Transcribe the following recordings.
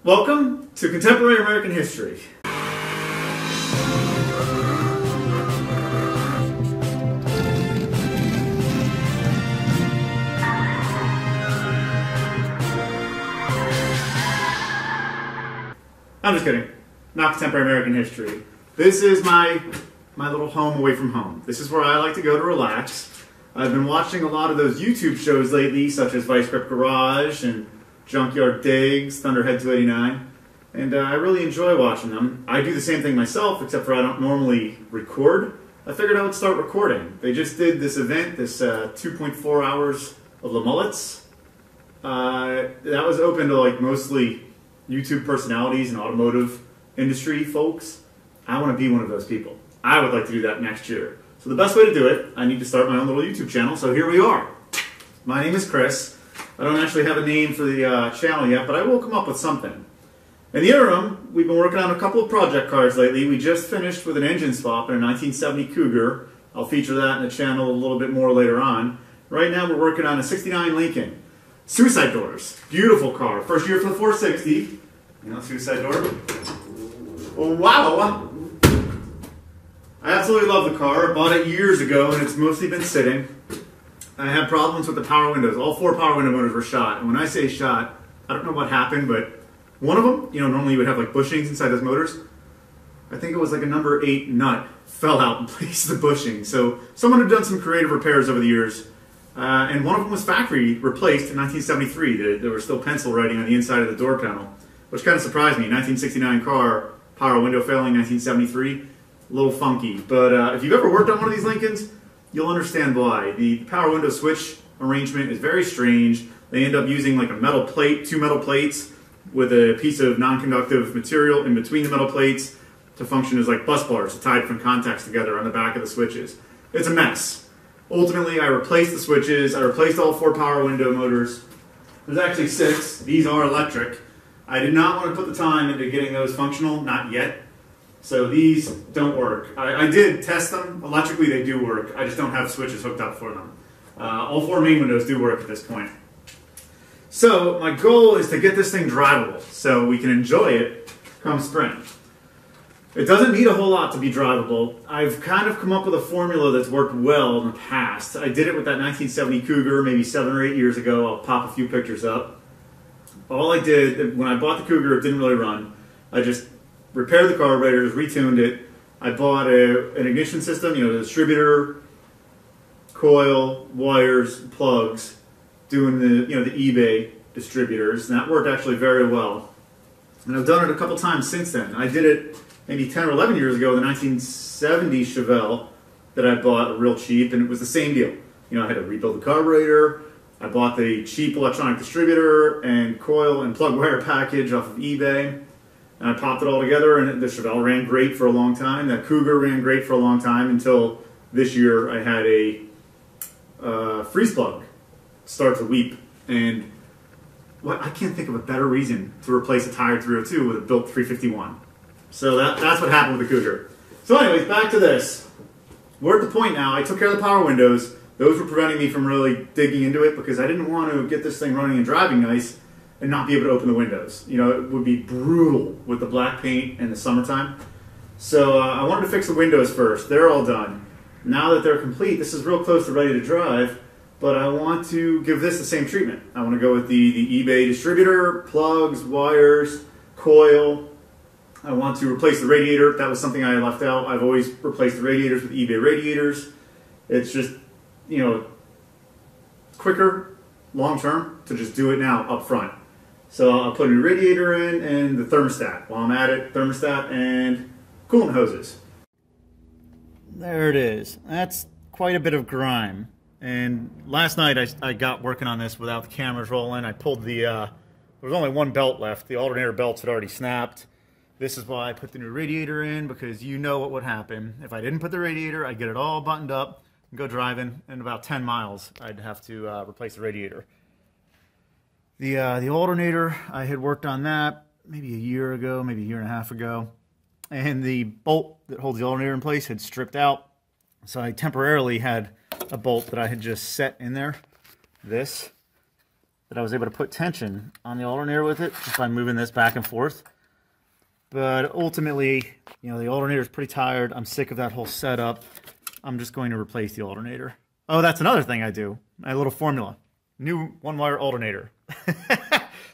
Welcome to Contemporary American History. I'm just kidding. Not Contemporary American History. This is my little home away from home. This is where I like to go to relax. I've been watching a lot of those YouTube shows lately, such as Vice Grip Garage and Junkyard Digs, Thunderhead 289, and I really enjoy watching them. I do the same thing myself, except for I don't normally record. I figured I would start recording. They just did this event, this 2.4 hours of the mullets. That was open to like mostly YouTube personalities and automotive industry folks. I want to be one of those people. I would like to do that next year. So the best way to do it, I need to start my own little YouTube channel, so here we are. My name is Chris. I don't actually have a name for the channel yet, but I will come up with something. In the interim, we've been working on a couple of project cars lately. We just finished with an engine swap in a 1970 Cougar. I'll feature that in the channel a little bit more later on. Right now we're working on a 69 Lincoln. Suicide doors. Beautiful car. First year for the 460. You know, suicide door. Oh, wow! I absolutely love the car. I bought it years ago and it's mostly been sitting. I had problems with the power windows. All 4 power window motors were shot. And when I say shot, I don't know what happened, but one of them, you know, normally you would have like bushings inside those motors. I think it was like a number 8 nut fell out in place of the bushing. So someone had done some creative repairs over the years. And one of them was factory replaced in 1973. There was still pencil writing on the inside of the door panel, which kind of surprised me. 1969 car, power window failing, 1973. A little funky. But if you've ever worked on one of these Lincolns, you'll understand why. The power window switch arrangement is very strange. They end up using like a metal plate, 2 metal plates, with a piece of non-conductive material in between the metal plates to function as like bus bars to tie different contacts together on the back of the switches. It's a mess. Ultimately, I replaced the switches. I replaced all 4 power window motors. There's actually 6. These are electric. I did not want to put the time into getting those functional, not yet. So these don't work. I did test them. Electrically, they do work. I just don't have switches hooked up for them. All 4 main windows do work at this point. So my goal is to get this thing drivable so we can enjoy it come spring. It doesn't need a whole lot to be drivable. I've kind of come up with a formula that's worked well in the past. I did it with that 1970 Cougar maybe 7 or 8 years ago. I'll pop a few pictures up. All I did, when I bought the Cougar, it didn't really run. I just repaired the carburetors, retuned it. I bought an ignition system, you know, the distributor, coil, wires, plugs, doing the, you know, the eBay distributors, and that worked actually very well. And I've done it a couple times since then. I did it maybe 10 or 11 years ago, the 1970 Chevelle that I bought real cheap, and it was the same deal. You know, I had to rebuild the carburetor. I bought the cheap electronic distributor and coil and plug wire package off of eBay. And I popped it all together, and the Chevelle ran great for a long time. That Cougar ran great for a long time until this year I had a freeze plug start to weep. And I can't think of a better reason to replace a tired 302 with a built 351. So that's what happened with the Cougar. So anyways, back to this. We're at the point now, I took care of the power windows. Those were preventing me from really digging into it because I didn't want to get this thing running and driving nice and not be able to open the windows. You know, it would be brutal with the black paint in the summertime. So I wanted to fix the windows first. They're all done. Now that they're complete, this is real close to ready to drive, but I want to give this the same treatment. I want to go with the eBay distributor, plugs, wires, coil. I want to replace the radiator. That was something I left out. I've always replaced the radiators with eBay radiators. It's just, you know, quicker, long term, to just do it now up front. So I'll put a new radiator in and the thermostat. While I'm at it, thermostat and coolant hoses. There it is. That's quite a bit of grime. And last night I got working on this without the cameras rolling. I pulled the, there was only 1 belt left. The alternator belts had already snapped. This is why I put the new radiator in, because you know what would happen. If I didn't put the radiator, I'd get it all buttoned up and go driving. In about 10 miles, I'd have to replace the radiator. The alternator, I had worked on that maybe a year ago, maybe a year and a half ago. And the bolt that holds the alternator in place had stripped out. So I temporarily had a bolt that I had just set in there. This. that I was able to put tension on the alternator with it just by moving this back and forth. But ultimately, you know, the alternator is pretty tired. I'm sick of that whole setup. I'm just going to replace the alternator. Oh, that's another thing I do. My little formula. New one-wire alternator.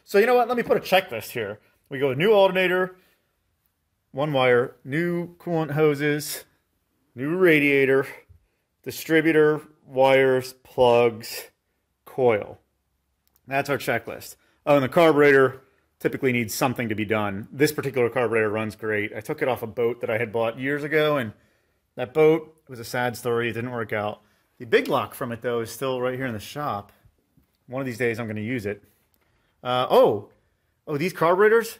So you know what? Let me put a checklist here. We go with new alternator, one wire, new coolant hoses, new radiator, distributor, wires, plugs, coil. That's our checklist. Oh, and the carburetor typically needs something to be done. This particular carburetor runs great. I took it off a boat that I had bought years ago, and that boat was a sad story. It didn't work out. The big lock from it, though, is still right here in the shop. One of these days, I'm going to use it. These carburetors,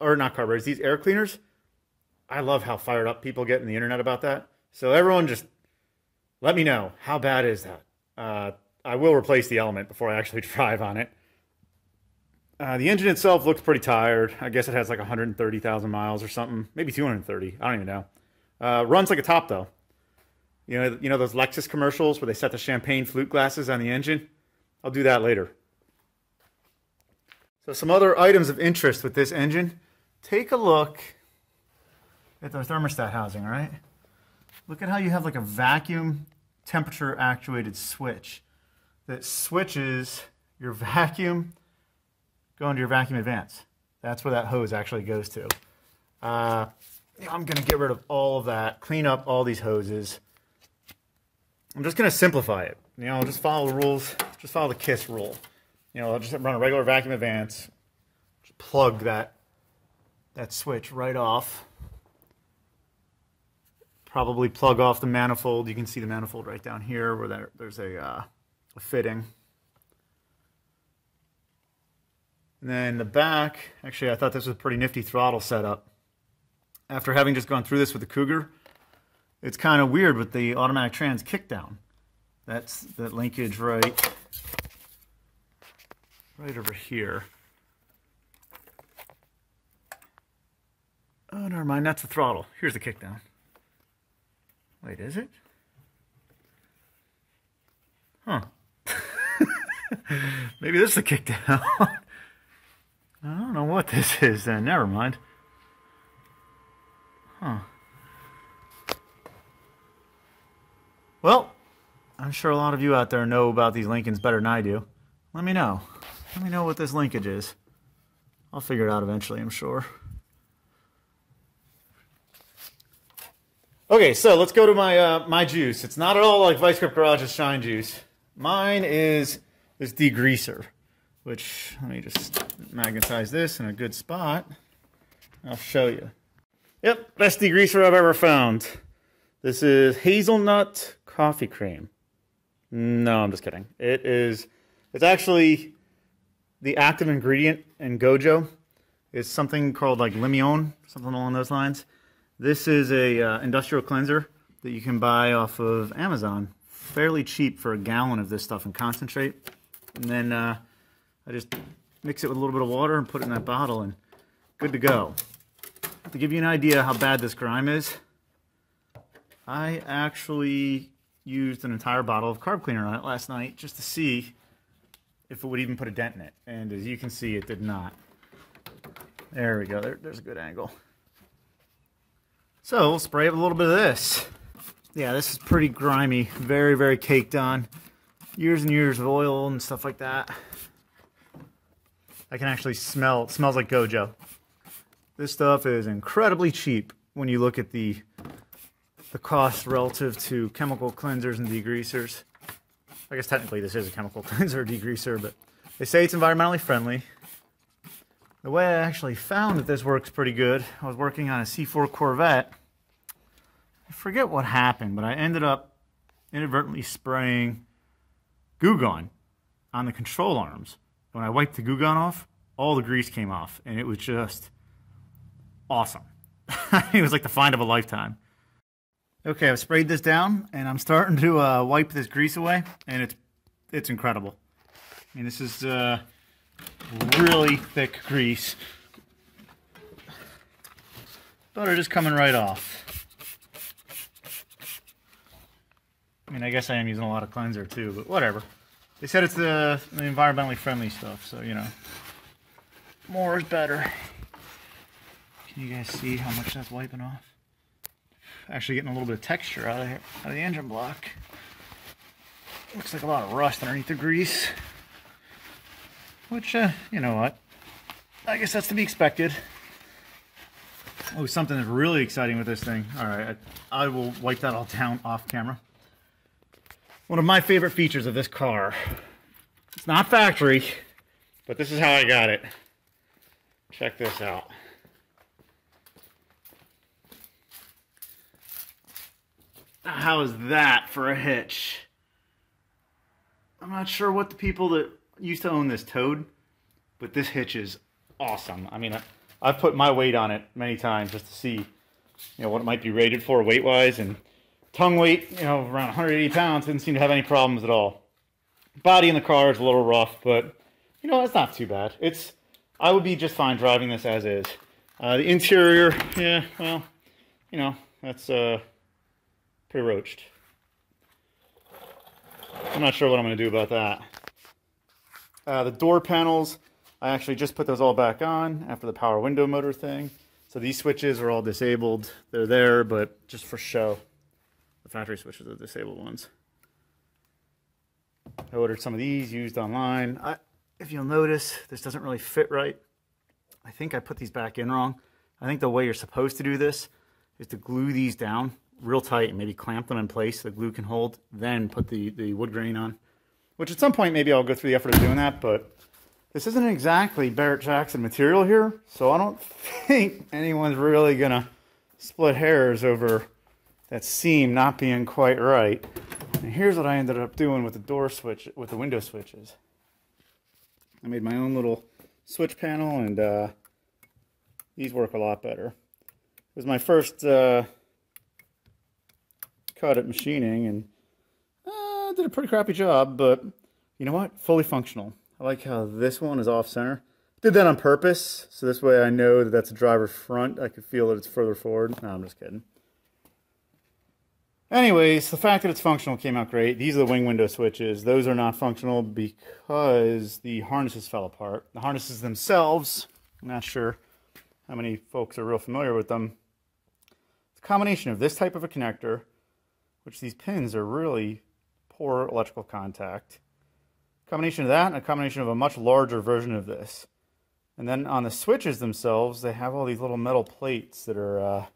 or not carburetors, these air cleaners, I love how fired up people get in the internet about that. So everyone just let me know, how bad is that? I will replace the element before I actually drive on it. The engine itself looks pretty tired. I guess it has like 130,000 miles or something, maybe 230. I don't even know. Runs like a top though. You know those Lexus commercials where they set the champagne flute glasses on the engine? I'll do that later. So some other items of interest with this engine. Take a look at the thermostat housing, right? Look at how you have like a vacuum temperature actuated switch that switches your vacuum going to your vacuum advance. That's where that hose actually goes to. I'm going to get rid of all of that, clean up all these hoses. I'm just going to simplify it. You know, just follow the rules, just follow the KISS rule. You know, I'll just run a regular vacuum advance, just plug that switch right off. Probably plug off the manifold. You can see the manifold right down here where there's a fitting. And then the back, actually I thought this was a pretty nifty throttle setup. After having just gone through this with the Cougar, it's kind of weird with the automatic trans kickdown. That's the linkage right over here. Oh, never mind, that's the throttle. Here's the kickdown. Wait, is it? Huh. Maybe this is the kickdown. I don't know what this is then. Never mind. Huh. Well, I'm sure a lot of you out there know about these Lincolns better than I do. Let me know. Let me know what this linkage is. I'll figure it out eventually, I'm sure. Okay, so let's go to my juice. It's not at all like Vice Grip Garage's Shine Juice. Mine is this Degreaser, which, let me just magnetize this in a good spot. I'll show you. Yep, best Degreaser I've ever found. This is hazelnut coffee cream. No, I'm just kidding. It's actually the active ingredient in Gojo is something called like Limon, something along those lines. This is a industrial cleanser that you can buy off of Amazon. Fairly cheap for a gallon of this stuff in concentrate. And then I just mix it with a little bit of water and put it in that bottle and good to go. To give you an idea how bad this grime is, I actually used an entire bottle of carb cleaner on it last night just to see if it would even put a dent in it. And as you can see, it did not. There we go. There's a good angle. So we'll spray up a little bit of this. Yeah, this is pretty grimy. Very, very caked on. Years and years of oil and stuff like that. I can actually smell, it smells like Gojo. This stuff is incredibly cheap when you look at the cost relative to chemical cleansers and degreasers. I guess technically this is a chemical cleanser or degreaser, but they say it's environmentally friendly. The way I actually found that this works pretty good, I was working on a C4 Corvette. I forget what happened, but I ended up inadvertently spraying Goo Gone on the control arms. When I wiped the Goo Gone off, all the grease came off, and it was just awesome. It was like the find of a lifetime. Okay, I've sprayed this down, and I'm starting to wipe this grease away, and it's incredible. I mean, this is really thick grease, but it is coming right off. I mean, I guess I am using a lot of cleanser too, but whatever. They said it's the environmentally friendly stuff, so you know, more is better. Can you guys see how much that's wiping off? Actually getting a little bit of texture out of the engine block. Looks like a lot of rust underneath the grease. Which, you know what? I guess that's to be expected. Oh, something that's really exciting with this thing. Alright, I will wipe that all down off camera. One of my favorite features of this car. It's not factory, but this is how I got it. Check this out. How is that for a hitch? I'm not sure what the people that used to own this towed, but this hitch is awesome. I mean, I've put my weight on it many times just to see, you know, what it might be rated for weight-wise, and tongue weight, you know, around 180 pounds, didn't seem to have any problems at all. Body in the car is a little rough, but, you know, it's not too bad. I would be just fine driving this as is. The interior, yeah, well, you know, that's pretty roached. I'm not sure what I'm going to do about that. The door panels, I actually just put those all back on after the power window motor thing. So these switches are all disabled. They're there, but just for show. The factory switches are the disabled ones. I ordered some of these used online. If you'll notice, this doesn't really fit right. I think I put these back in wrong. I think the way you're supposed to do this is to glue these down real tight and maybe clamp them in place so the glue can hold, then put the wood grain on. Which at some point maybe I'll go through the effort of doing that, but this isn't exactly Barrett-Jackson material here, so I don't think anyone's really gonna split hairs over that seam not being quite right. And here's what I ended up doing with the door switch, with the window switches. I made my own little switch panel, and these work a lot better. It was my first cut at machining, and I did a pretty crappy job, but you know what? Fully functional. I like how this one is off center. Did that on purpose, so this way I know that that's a driver's front. I can feel that it's further forward. No, I'm just kidding. Anyways, the fact that it's functional came out great. These are the wing window switches. Those are not functional because the harnesses fell apart. The harnesses themselves, I'm not sure how many folks are real familiar with them. It's a combination of this type of a connector, which these pins are really poor electrical contact. A combination of that and a combination of a much larger version of this. And then on the switches themselves, they have all these little metal plates that are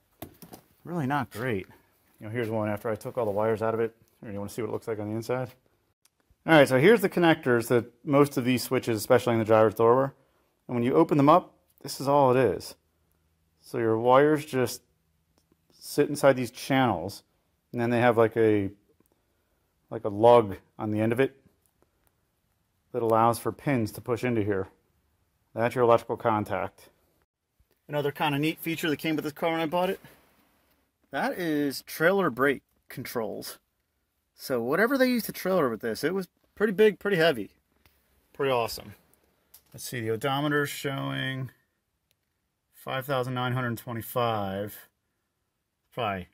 really not great. You know, here's one after I took all the wires out of it. You want to see what it looks like on the inside? Alright, so here's the connectors that most of these switches, especially in the driver's door, were. And when you open them up, this is all it is. So your wires just sit inside these channels, and then they have like a lug on the end of it that allows for pins to push into here. That's your electrical contact. Another kind of neat feature that came with this car when I bought it, that is trailer brake controls. So whatever they used to trailer with this, it was pretty big, pretty heavy. Pretty awesome. Let's see, the odometer is showing 5,925. Probably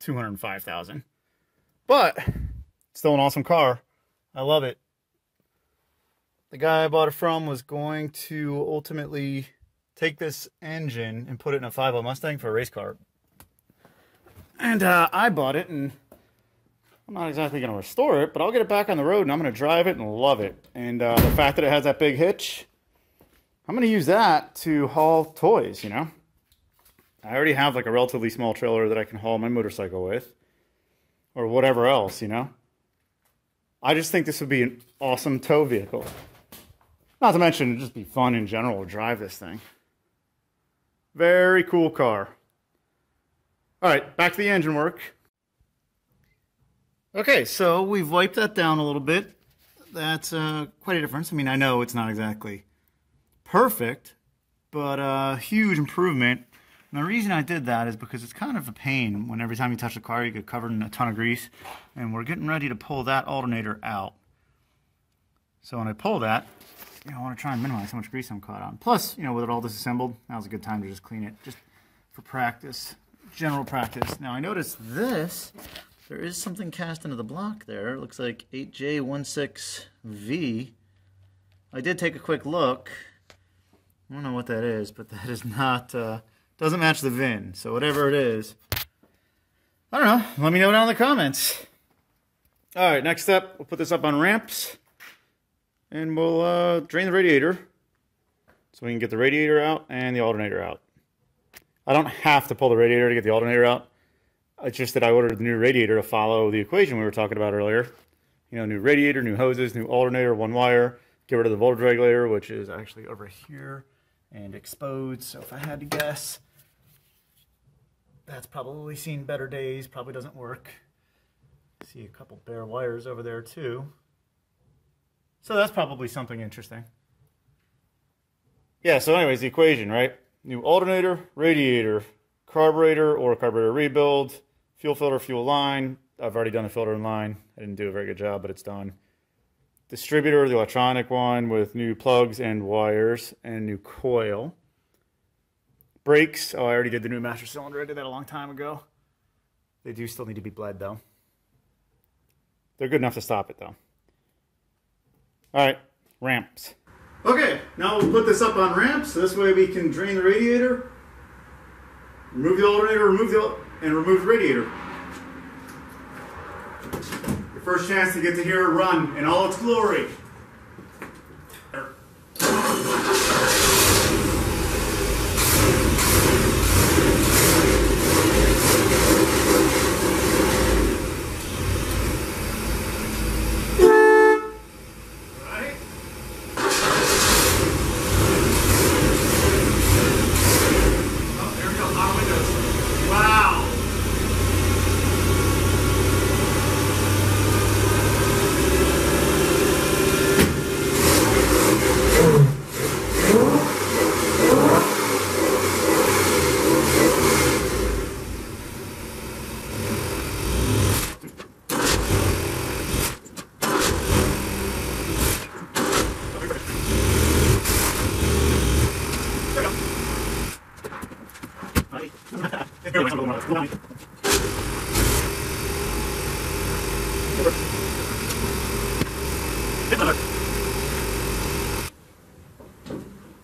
205,000. But still an awesome car. I love it. The guy I bought it from was going to ultimately take this engine and put it in a 5.0 Mustang for a race car. And I bought it, and I'm not exactly going to restore it, but I'll get it back on the road, and I'm going to drive it and love it. And the fact that it has that big hitch, I'm going to use that to haul toys, you know. I already have like a relatively small trailer that I can haul my motorcycle with, or whatever else, you know. I just think this would be an awesome tow vehicle. Not to mention, it'd just be fun in general to drive this thing. Very cool car. Alright, back to the engine work. Okay, so we've wiped that down a little bit. That's quite a difference. I mean, I know it's not exactly perfect, but a huge improvement. And the reason I did that is because it's kind of a pain when every time you touch the car you get covered in a ton of grease. And we're getting ready to pull that alternator out. So when I pull that, you know, I want to try and minimize how much grease I'm caught on. Plus, you know, with it all disassembled, now's a good time to just clean it, just for practice. General practice. Now I noticed there's there is something cast into the block there. It looks like 8J16V. I did take a quick look. I don't know what that is, but that is not, doesn't match the VIN. So whatever it is, I don't know. Let me know down in the comments. All right, next up, we'll put this up on ramps, and we'll drain the radiator so we can get the radiator out and the alternator out. I don't have to pull the radiator to get the alternator out. It's just that I ordered the new radiator to follow the equation we were talking about earlier. You know, new radiator, new hoses, new alternator, one wire. Get rid of the voltage regulator, which is actually over here and exposed. So if I had to guess, that's probably seen better days. Probably doesn't work. See a couple bare wires over there too. So that's probably something interesting. Yeah, so anyways, the equation, right? New alternator, radiator, carburetor or carburetor rebuild, fuel filter, fuel line. I've already done the filter and line. I didn't do a very good job, but it's done. Distributor, the electronic one with new plugs and wires and new coil. Brakes, oh, I already did the new master cylinder. I did that a long time ago. They do still need to be bled though. They're good enough to stop it though. All right, ramps. Okay, now we'll put this up on ramps, so this way we can drain the radiator, remove the alternator, remove the radiator. Your first chance to get to hear it run in all its glory.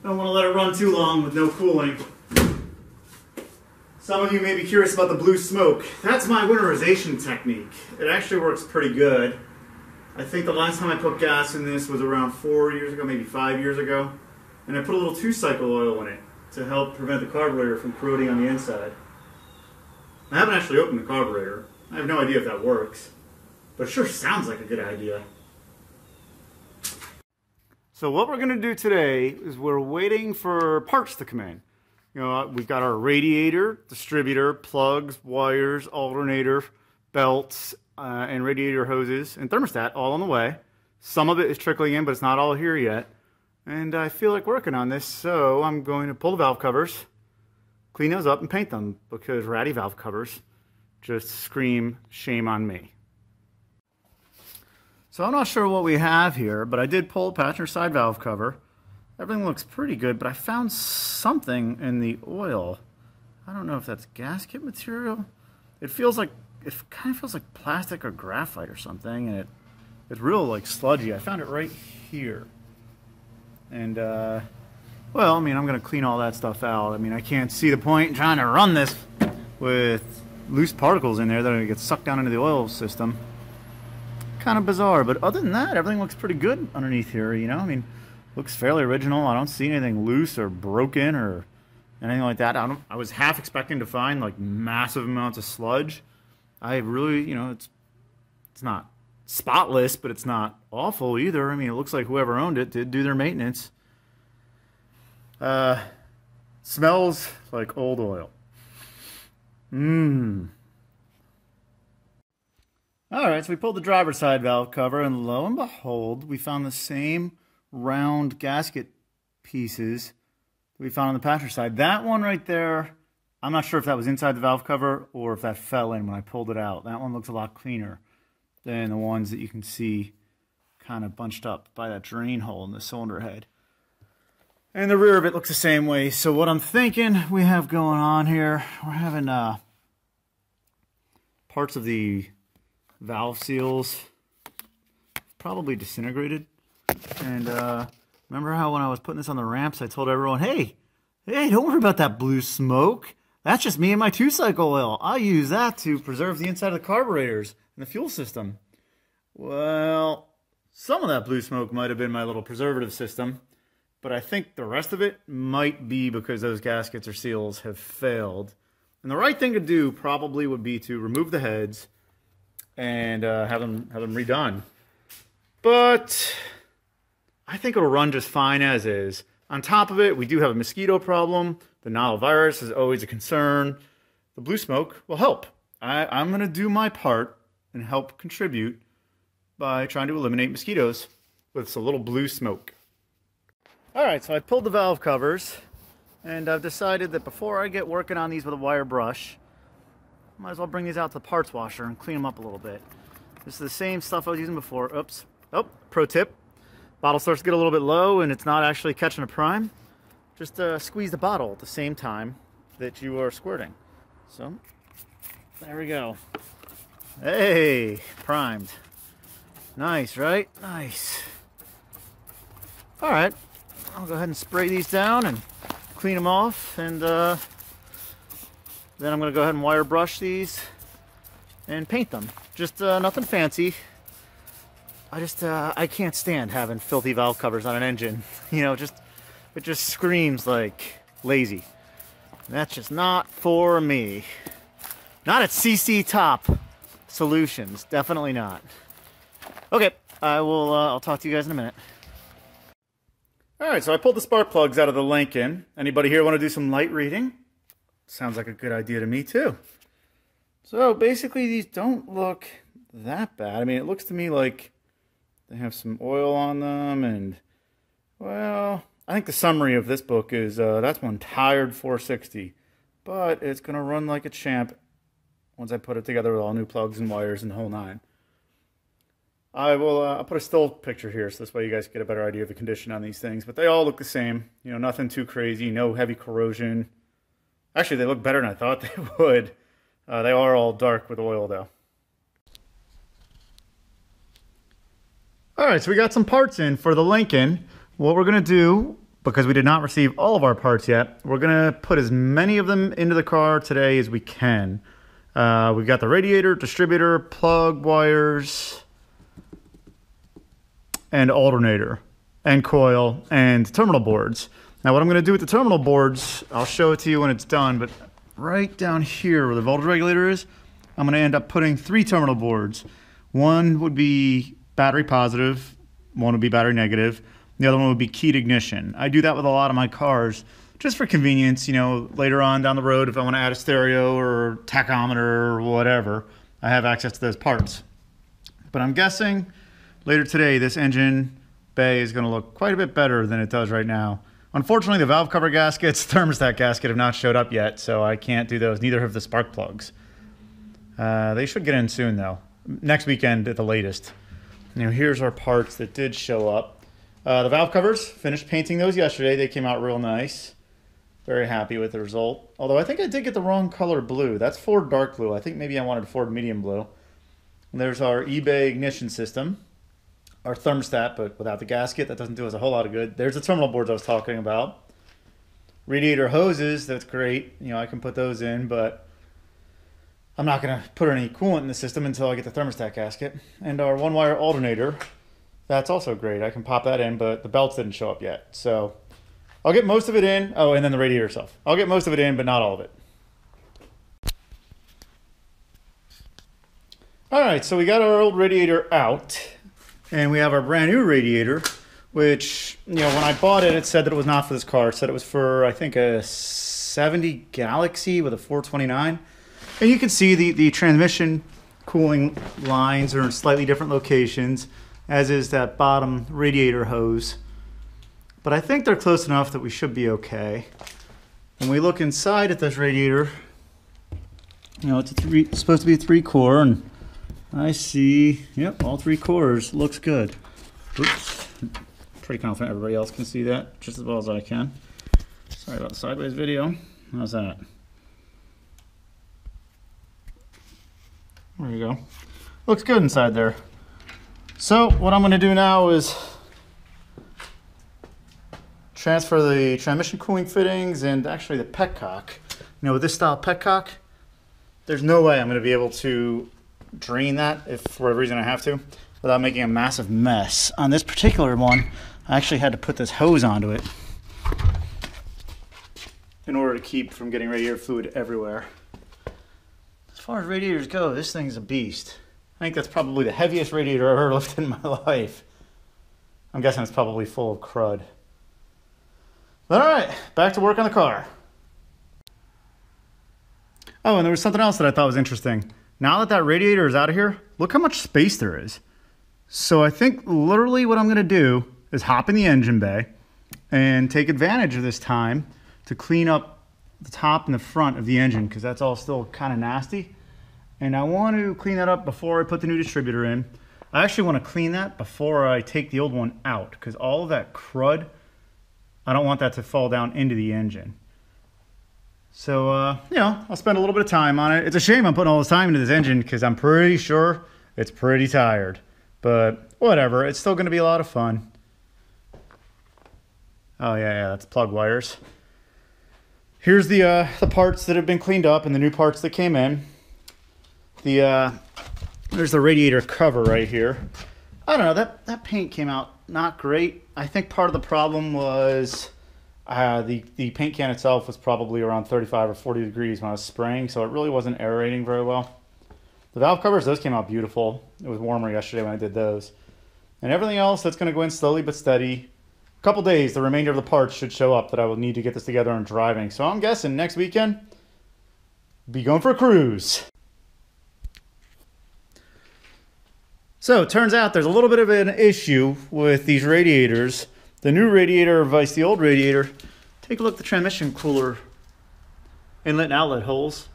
Don't want to let it run too long with no cooling. Some of you may be curious about the blue smoke. That's my winterization technique. It actually works pretty good. I think the last time I put gas in this was around 4 years ago, maybe 5 years ago. And I put a little 2-cycle oil in it to help prevent the carburetor from corroding on the inside. I haven't actually opened the carburetor. I have no idea if that works. But it sure sounds like a good idea. So what we're going to do today is we're waiting for parts to come in. You know, we've got our radiator, distributor, plugs, wires, alternator, belts, and radiator hoses, and thermostat all on the way. Some of it is trickling in, but it's not all here yet. And I feel like working on this, so I'm going to pull the valve covers, clean those up, and paint them, because ratty valve covers just scream shame on me. So I'm not sure what we have here, but I did pull a passenger side valve cover. Everything looks pretty good, but I found something in the oil. I don't know if that's gasket material. It kind of feels like plastic or graphite or something, and it's real like sludgy. I found it right here. And well, I mean, I'm gonna clean all that stuff out. I mean, I can't see the point in trying to run this with loose particles in there that are gonna get sucked down into the oil system. Kind of bizarre, but other than that, everything looks pretty good underneath here, you know? I mean, looks fairly original. I don't see anything loose or broken or anything like that. I was half expecting to find like massive amounts of sludge. I really, you know, it's not spotless, but it's not awful either. I mean, it looks like whoever owned it did do their maintenance. Smells like old oil. Alright, so we pulled the driver's side valve cover, and lo and behold, we found the same round gasket pieces that we found on the passenger side. That one right there, I'm not sure if that was inside the valve cover or if that fell in when I pulled it out. That one looks a lot cleaner than the ones that you can see kind of bunched up by that drain hole in the cylinder head. And the rear of it looks the same way. So what I'm thinking we have going on here, we're having parts of the valve seals probably disintegrated. And remember how when I was putting this on the ramps, I told everyone, hey, don't worry about that blue smoke. That's just me and my 2-cycle oil. I use that to preserve the inside of the carburetors and the fuel system. Well, some of that blue smoke might have been my little preservative system, but I think the rest of it might be because those gaskets or seals have failed. And the right thing to do probably would be to remove the heads and have them redone. But I think it'll run just fine as is. On top of it, we do have a mosquito problem. The novel virus is always a concern. The blue smoke will help. I'm going to do my part and help contribute by trying to eliminate mosquitoes with a little blue smoke. Alright, so I pulled the valve covers, and I've decided that before I get working on these with a wire brush, I might as well bring these out to the parts washer and clean them up a little bit. This is the same stuff I was using before. Oops. Oh, pro tip. Bottle starts to get a little bit low and it's not actually catching a prime. Just squeeze the bottle at the same time that you are squirting. So, there we go. Hey, primed. Nice, right? Nice. All right, I'll go ahead and spray these down and clean them off, and then I'm going to go ahead and wire brush these and paint them. Just nothing fancy. I can't stand having filthy valve covers on an engine. You know, it just screams like lazy. That's just not for me. Not at CC Top Solutions. Definitely not. Okay, I'll talk to you guys in a minute. Alright, so I pulled the spark plugs out of the Lincoln. Anybody here want to do some light reading? Sounds like a good idea to me too. So basically these don't look that bad. I mean, it looks to me like they have some oil on them, and well, I think the summary of this book is that's one tired 460, but it's going to run like a champ once I put it together with all new plugs and wires and the whole nine. I'll put a still picture here so this way you guys get a better idea of the condition on these things, but they all look the same. You know, nothing too crazy, no heavy corrosion. Actually, they look better than I thought they would. They are all dark with oil though. Alright, so we got some parts in for the Lincoln. What we're going to do, because we did not receive all of our parts yet, we're going to put as many of them into the car today as we can. We've got the radiator, distributor, plug wires, and alternator, and coil, and terminal boards. Now what I'm going to do with the terminal boards, I'll show it to you when it's done, but right down here where the voltage regulator is, I'm going to end up putting 3 terminal boards. One would be battery positive, one would be battery negative, the other one would be keyed ignition. I do that with a lot of my cars just for convenience. You know, later on down the road if I want to add a stereo or tachometer or whatever, I have access to those parts. But I'm guessing later today this engine bay is going to look quite a bit better than it does right now. Unfortunately, the valve cover gaskets, thermostat gasket have not showed up yet, so I can't do those. Neither have the spark plugs. They should get in soon though, next weekend at the latest. Now here's our parts that did show up. The valve covers, finished painting those yesterday. They came out real nice. Very happy with the result. Although I think I did get the wrong color blue. That's Ford dark blue. I think maybe I wanted Ford medium blue. And there's our eBay ignition system. Our thermostat, but without the gasket. That doesn't do us a whole lot of good. There's the terminal boards I was talking about. Radiator hoses, that's great. You know, I can put those in, but I'm not going to put any coolant in the system until I get the thermostat gasket. And our one-wire alternator, that's also great. I can pop that in, but the belts didn't show up yet. So I'll get most of it in. Oh, and then the radiator itself. I'll get most of it in, but not all of it. All right, so we got our old radiator out, and we have our brand new radiator, which, you know, when I bought it, it said that it was not for this car. It said it was for, I think, a 70 Galaxy with a 429. And you can see the transmission cooling lines are in slightly different locations, as is that bottom radiator hose. But I think they're close enough that we should be okay. When we look inside at this radiator, you know, it's supposed to be a 3-core, and I see, yep, all 3 cores. Looks good. Oops. Pretty confident everybody else can see that just as well as I can. Sorry about the sideways video. How's that? There you go. Looks good inside there. So what I'm going to do now is transfer the transmission cooling fittings and actually the petcock. You know, with this style petcock, there's no way I'm going to be able to drain that if for whatever reason I have to without making a massive mess. On this particular one, I actually had to put this hose onto it in order to keep from getting radiator fluid everywhere. As far as radiators go, this thing's a beast. I think that's probably the heaviest radiator I've ever lifted in my life. I'm guessing it's probably full of crud. But all right, back to work on the car. Oh, and there was something else that I thought was interesting. Now that that radiator is out of here, look how much space there is. So I think literally what I'm going to do is hop in the engine bay and take advantage of this time to clean up the top and the front of the engine because that's all still kind of nasty. And I want to clean that up before I put the new distributor in. I actually want to clean that before I take the old one out because all of that crud, I don't want that to fall down into the engine. So, you know, I'll spend a little bit of time on it. It's a shame I'm putting all this time into this engine because I'm pretty sure it's pretty tired. But whatever, it's still going to be a lot of fun. Oh, yeah, that's plug wires. Here's the parts that have been cleaned up and the new parts that came in. There's the radiator cover right here. I don't know, that paint came out not great. I think part of the problem was the paint can itself was probably around 35 or 40 degrees when I was spraying, so it really wasn't aerating very well. The valve covers, those came out beautiful. It was warmer yesterday when I did those. And everything else, that's going to go in slowly but steady. A couple days, the remainder of the parts should show up that I will need to get this together and driving. So I'm guessing next weekend, be going for a cruise. So it turns out there's a little bit of an issue with these radiators. The new radiator versus the old radiator. Take a look at the transmission cooler inlet and outlet holes.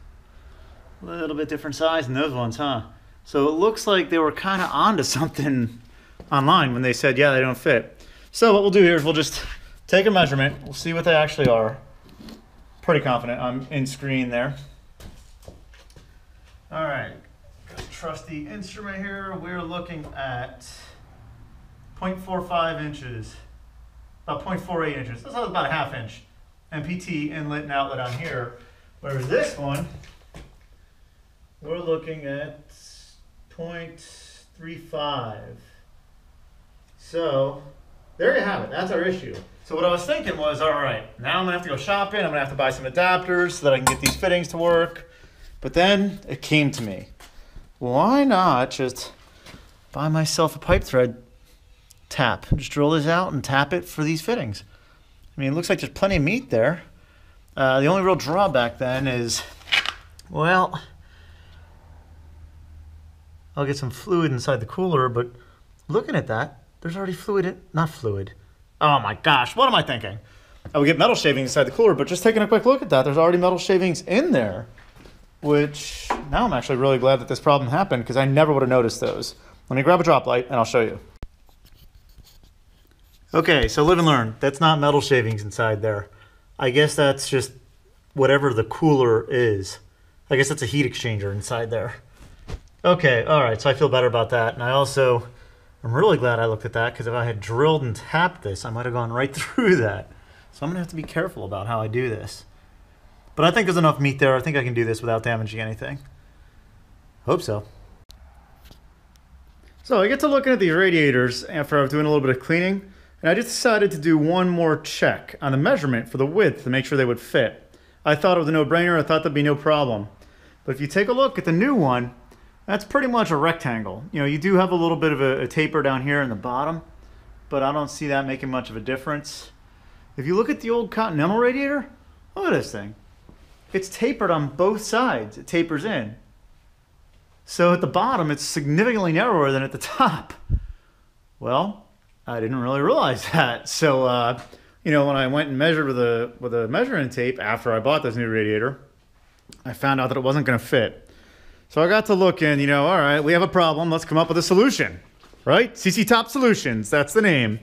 A little bit different size than those ones, huh? So it looks like they were kind of onto something online when they said, yeah, they don't fit. So what we'll do here is we'll just take a measurement. We'll see what they actually are. Pretty confident I'm in screen there. All right. Trusty instrument here. We're looking at 0.45 inches, about 0.48 inches. That's about a half inch. MPT inlet and outlet on here. Whereas this one, we're looking at 0.35. So there you have it. That's our issue. So what I was thinking was, all right, now I'm gonna have to go shopping. I'm gonna have to buy some adapters so that I can get these fittings to work. But then it came to me. Why not just buy myself a pipe thread tap? Just drill this out and tap it for these fittings. I mean, it looks like there's plenty of meat there. The only real drawback then is, well, I'll get some fluid inside the cooler, but looking at that, there's already fluid in, not fluid. Oh my gosh, what am I thinking? I would get metal shavings inside the cooler, but just taking a quick look at that, there's already metal shavings in there. Which, now I'm actually really glad that this problem happened because I never would have noticed those. Let me grab a drop light and I'll show you. Okay, so live and learn. That's not metal shavings inside there. I guess that's just whatever the cooler is. I guess that's a heat exchanger inside there. Okay, all right, so I feel better about that. And I also, I'm really glad I looked at that because if I had drilled and tapped this, I might have gone right through that. So I'm gonna have to be careful about how I do this. But I think there's enough meat there. I think I can do this without damaging anything. Hope so. So I get to looking at these radiators after I was doing a little bit of cleaning, and I just decided to do one more check on the measurement for the width to make sure they would fit. I thought it was a no-brainer. I thought there'd be no problem. But if you take a look at the new one, that's pretty much a rectangle. You know, you do have a little bit of a taper down here in the bottom, but I don't see that making much of a difference. If you look at the old Continental radiator, look at this thing. It's tapered on both sides. It tapers in. So at the bottom, it's significantly narrower than at the top. Well, I didn't really realize that. So, you know, when I went and measured with a measuring tape after I bought this new radiator, I found out that it wasn't going to fit. So I got to looking, you know, all right, we have a problem. Let's come up with a solution, right? CC Top Solutions, that's the name.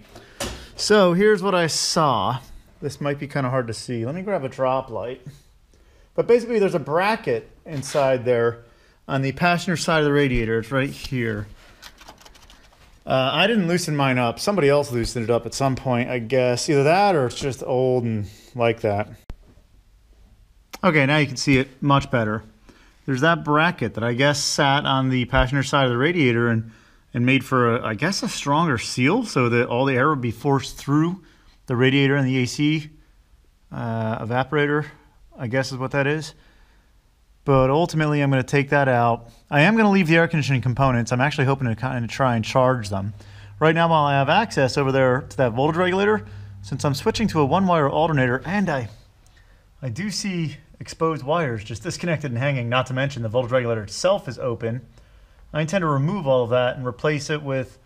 So here's what I saw. This might be kind of hard to see. Let me grab a drop light. But basically there's a bracket inside there on the passenger side of the radiator. It's right here. I didn't loosen mine up. Somebody else loosened it up at some point, I guess. Either that or it's just old and like that. Okay, now you can see it much better. There's that bracket that I guess sat on the passenger side of the radiator and made for, I guess, a stronger seal so that all the air would be forced through the radiator and the AC evaporator, I guess is what that is. But ultimately, I'm going to take that out. I am going to leave the air conditioning components. I'm actually hoping to kind of try and charge them. Right now, while I have access over there to that voltage regulator, since I'm switching to a one-wire alternator, and I do see exposed wires just disconnected and hanging, not to mention the voltage regulator itself is open, I intend to remove all of that and replace it with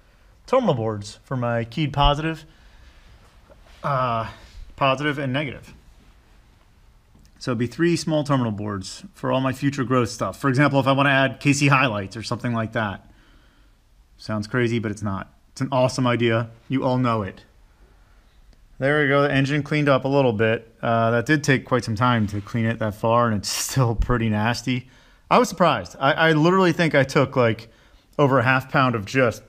terminal boards for my keyed positive and negative. So it'd be 3 small terminal boards for all my future growth stuff. For example, if I want to add KC highlights or something like that. Sounds crazy, but it's not. It's an awesome idea. You all know it. There we go. The engine cleaned up a little bit. That did take quite some time to clean it that far, and it's still pretty nasty. I was surprised. I literally think I took like over a ½ pound of just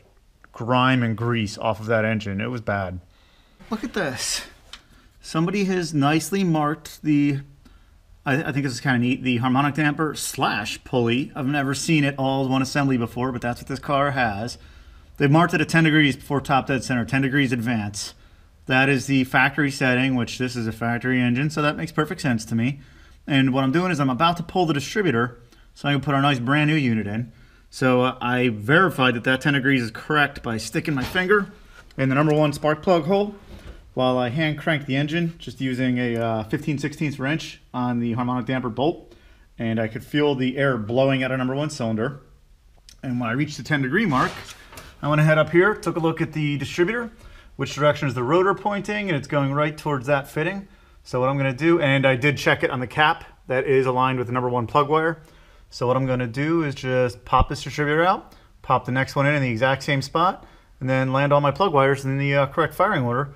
grime and grease off of that engine. It was bad. Look at this. Somebody has nicely marked the... I think this is kind of neat. The harmonic damper / pulley. I've never seen it all as one assembly before, but that's what this car has. They've marked it at 10 degrees before top dead center, 10 degrees advance. That is the factory setting, which this is a factory engine, so that makes perfect sense to me. And what I'm doing is I'm about to pull the distributor, so I can put our nice brand new unit in. So I verified that that 10 degrees is correct by sticking my finger in the #1 spark plug hole, while I hand crank the engine, just using a 15/16 wrench on the harmonic damper bolt, and I could feel the air blowing out of #1 cylinder. And when I reached the 10 degree mark, I went ahead up here, took a look at the distributor, which direction is the rotor pointing, and it's going right towards that fitting. So what I'm going to do, and I did check it on the cap, that is aligned with the #1 plug wire. So what I'm going to do is just pop this distributor out, pop the next one in the exact same spot, and then land all my plug wires in the correct firing order,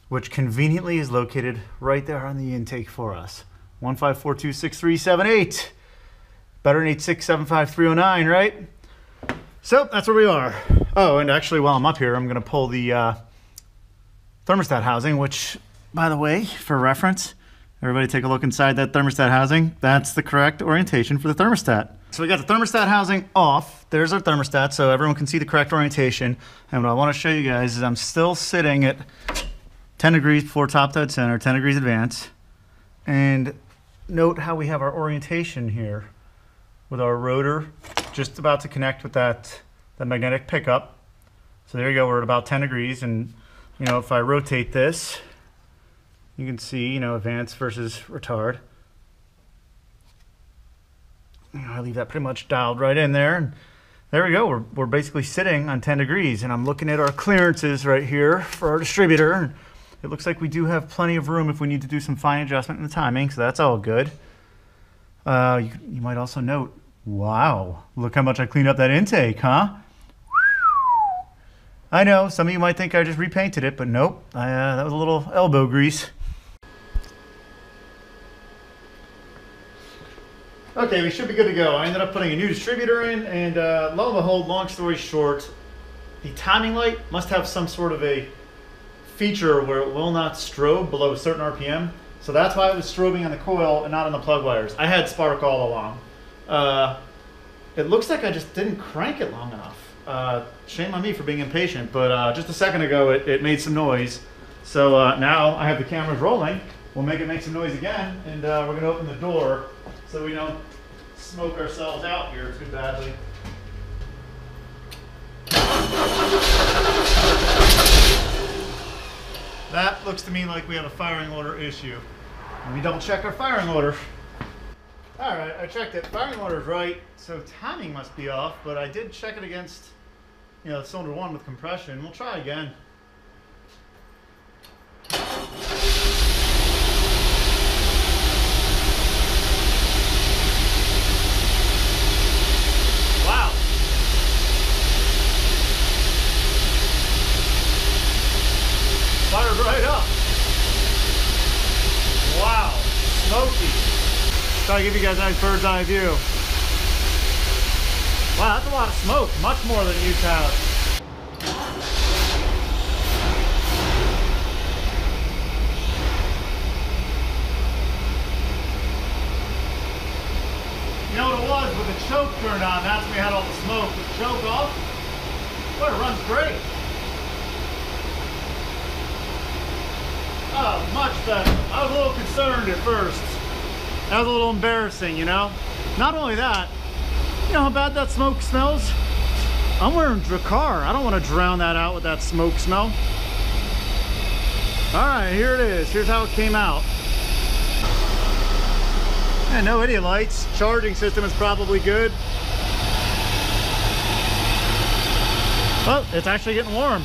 which conveniently is located right there on the intake for us. 154263778. Better than 8675309, right? So that's where we are. Oh, and actually while I'm up here, I'm gonna pull the thermostat housing, which, by the way, for reference, everybody take a look inside that thermostat housing. That's the correct orientation for the thermostat. So we got the thermostat housing off. There's our thermostat, so everyone can see the correct orientation. And what I wanna show you guys is I'm still sitting at 10 degrees before top dead center, 10 degrees advance. And note how we have our orientation here with our rotor just about to connect with that magnetic pickup. So there you go, we're at about 10 degrees. And you know, if I rotate this, you can see, you know, advance versus retard. I leave that pretty much dialed right in there. And there we go, we're basically sitting on 10 degrees. And I'm looking at our clearances right here for our distributor. It looks like we do have plenty of room if we need to do some fine adjustment in the timing, so that's all good. You might also note, wow, look how much I cleaned up that intake, huh? I know, some of you might think I just repainted it, but nope, that was a little elbow grease. Okay, we should be good to go. I ended up putting a new distributor in, and lo and behold, long story short, the timing light must have some sort of a feature where it will not strobe below a certain RPM. So that's why it was strobing on the coil and not on the plug wires. I had spark all along. It looks like I just didn't crank it long enough. Shame on me for being impatient, but just a second ago it made some noise. So now I have the cameras rolling. We'll make it make some noise again, and we're going to open the door so we don't smoke ourselves out here too badly. That looks to me like we have a firing order issue. Let me double check our firing order. All right, I checked it. Firing order is right, so timing must be off, but I did check it against, you know, cylinder 1 with compression. We'll try again. Wow. Fired right up. Wow, smoky. Try to give you guys a nice bird's eye view. Wow, that's a lot of smoke. Much more than it used to have. You know what it was? With the choke turned on, that's when we had all the smoke. With the choke off, boy, it runs great. Oh, much better. I was a little concerned at first. That was a little embarrassing, you know? Not only that, you know how bad that smoke smells? I'm wearing Dracar. I don't want to drown that out with that smoke smell. All right, here it is. Here's how it came out. Yeah, no idiot lights. Charging system is probably good. Oh, it's actually getting warm.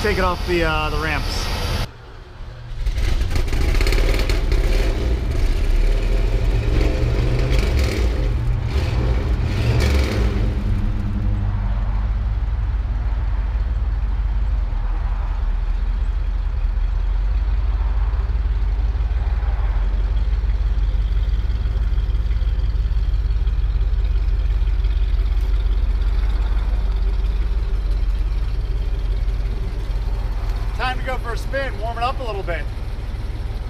Take it off the ramps. Time to go for a spin, warm it up a little bit.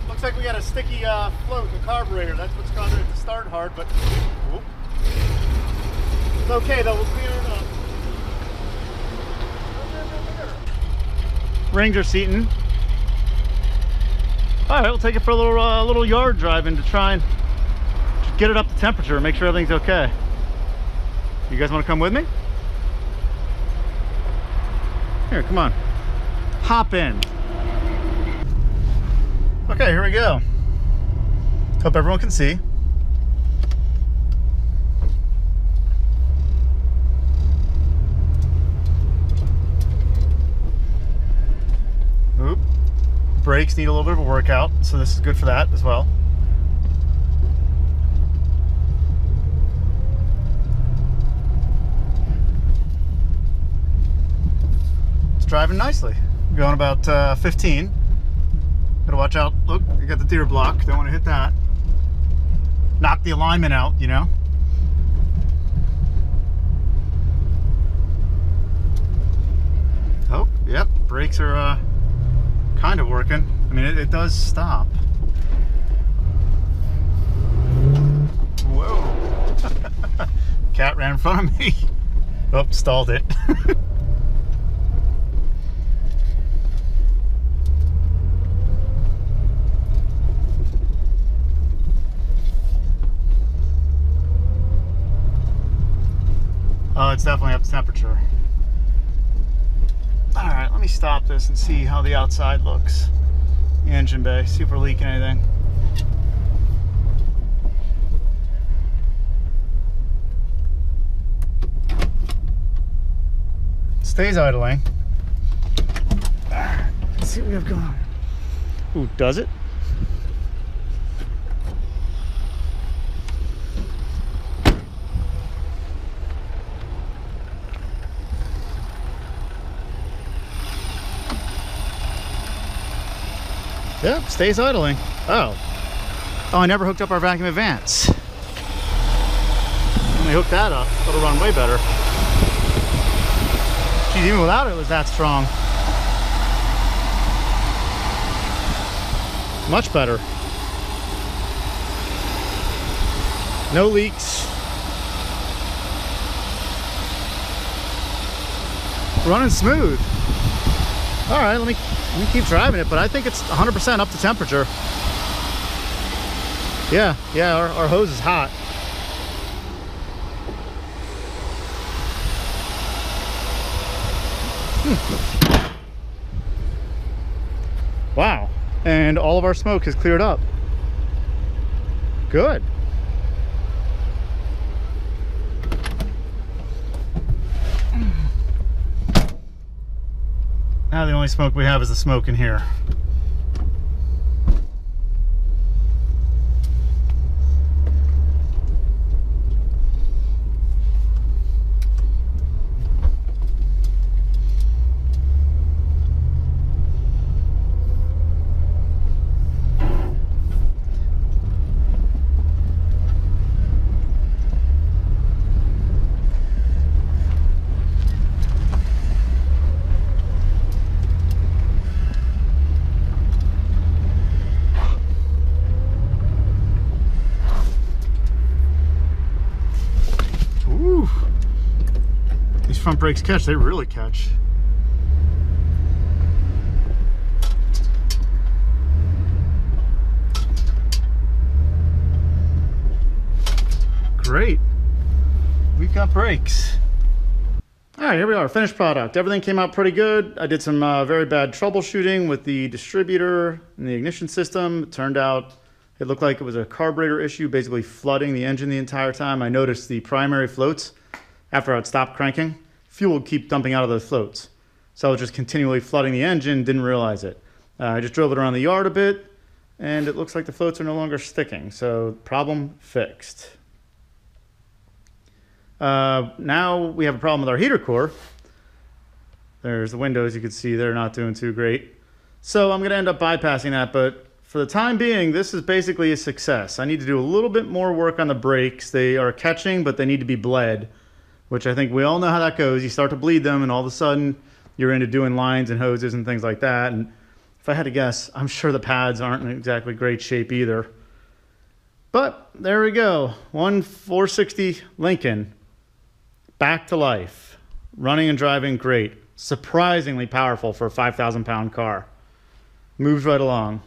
Looks like we got a sticky float in the carburetor. That's what's causing it to start hard, but whoop. It's okay though, we'll clear it up. Ranger seating. All right, we'll take it for a little yard driving to try and get it up to temperature, make sure everything's okay. You guys want to come with me? Here, come on. Hop in. Okay, here we go. Hope everyone can see. Oop. Brakes need a little bit of a workout, so this is good for that as well. It's driving nicely. Going about 15. Gotta watch out. Look, you got the deer block. Don't want to hit that. Knock the alignment out, you know. Oh, yep. Brakes are kind of working. I mean, it does stop. Whoa. Cat ran in front of me. Oh, stalled it. Oh, it's definitely up to temperature. All right, let me stop this and see how the outside looks. The engine bay, see if we're leaking anything. Stays idling. All right, let's see what we have going on. Ooh, does it? Yep, stays idling. Oh, I never hooked up our vacuum advance. When we hook that up, it'll run way better. Geez, even without it, it was that strong. Much better. No leaks. Running smooth. All right, let me keep driving it, but I think it's 100% up to temperature. Yeah, our hose is hot. Wow, and all of our smoke has cleared up. Good. Now the only smoke we have is the smoke in here. Front brakes catch, they really catch. Great. We've got brakes. All right, here we are, finished product. Everything came out pretty good. I did some very bad troubleshooting with the distributor and the ignition system. It turned out it looked like it was a carburetor issue, basically flooding the engine the entire time. I noticed the primary floats, after I'd stopped cranking, fuel would keep dumping out of those floats. So I was just continually flooding the engine, didn't realize it. I just drove it around the yard a bit, and it looks like the floats are no longer sticking. So problem fixed. Now we have a problem with our heater core. There's the windows, you can see they're not doing too great. So I'm gonna end up bypassing that, but for the time being, this is basically a success. I need to do a little bit more work on the brakes. They are catching, but they need to be bled, which I think we all know how that goes. You start to bleed them, and all of a sudden, you're into doing lines and hoses and things like that. And if I had to guess, I'm sure the pads aren't in exactly great shape either. But there we go. One 460 Lincoln, back to life. Running and driving great. Surprisingly powerful for a 5,000-pound car. Moves right along.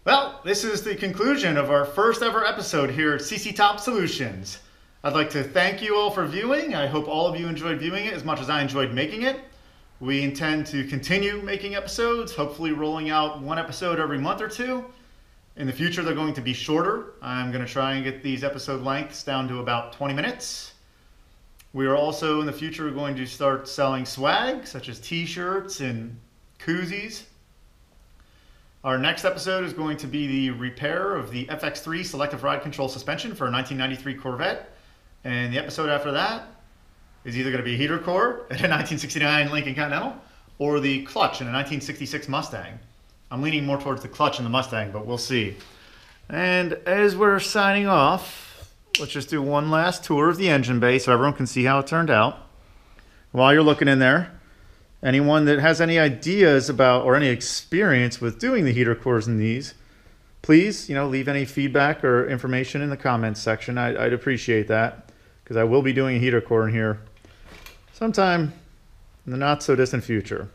Well, this is the conclusion of our first ever episode here at CC Top Solutions. I'd like to thank you all for viewing. I hope all of you enjoyed viewing it as much as I enjoyed making it. We intend to continue making episodes, hopefully rolling out one episode every month or two. In the future, they're going to be shorter. I'm going to try and get these episode lengths down to about 20 minutes. We are also in the future going to start selling swag, such as t-shirts and koozies. Our next episode is going to be the repair of the FX3 selective ride control suspension for a 1993 Corvette. And the episode after that is either going to be a heater core in a 1969 Lincoln Continental or the clutch in a 1966 Mustang. I'm leaning more towards the clutch in the Mustang, but we'll see. And as we're signing off, let's just do one last tour of the engine bay so everyone can see how it turned out. While you're looking in there, anyone that has any ideas about or any experience with doing the heater cores in these, please, leave any feedback or information in the comments section. I'd appreciate that, because I will be doing a heater core in here sometime in the not so distant future.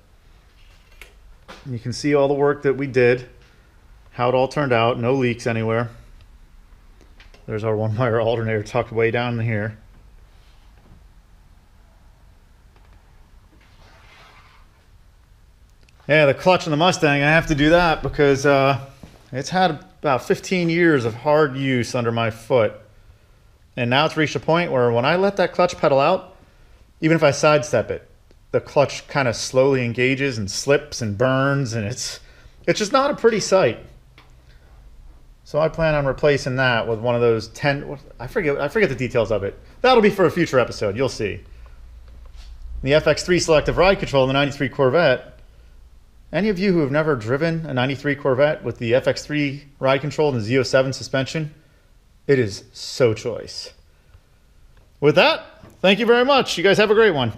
You can see all the work that we did, how it all turned out, no leaks anywhere. There's our one-wire alternator tucked way down in here. Yeah, the clutch in the Mustang, I have to do that because it's had about 15 years of hard use under my foot. And now it's reached a point where when I let that clutch pedal out, even if I sidestep it, the clutch kind of slowly engages and slips and burns, and it's just not a pretty sight. So I plan on replacing that with one of those 10, I forget the details of it. That'll be for a future episode, you'll see. The FX3 selective ride control in the 93 Corvette. Any of you who have never driven a 93 Corvette with the FX3 ride control and the Z07 suspension, it is so choice. With that, thank you very much. You guys have a great one.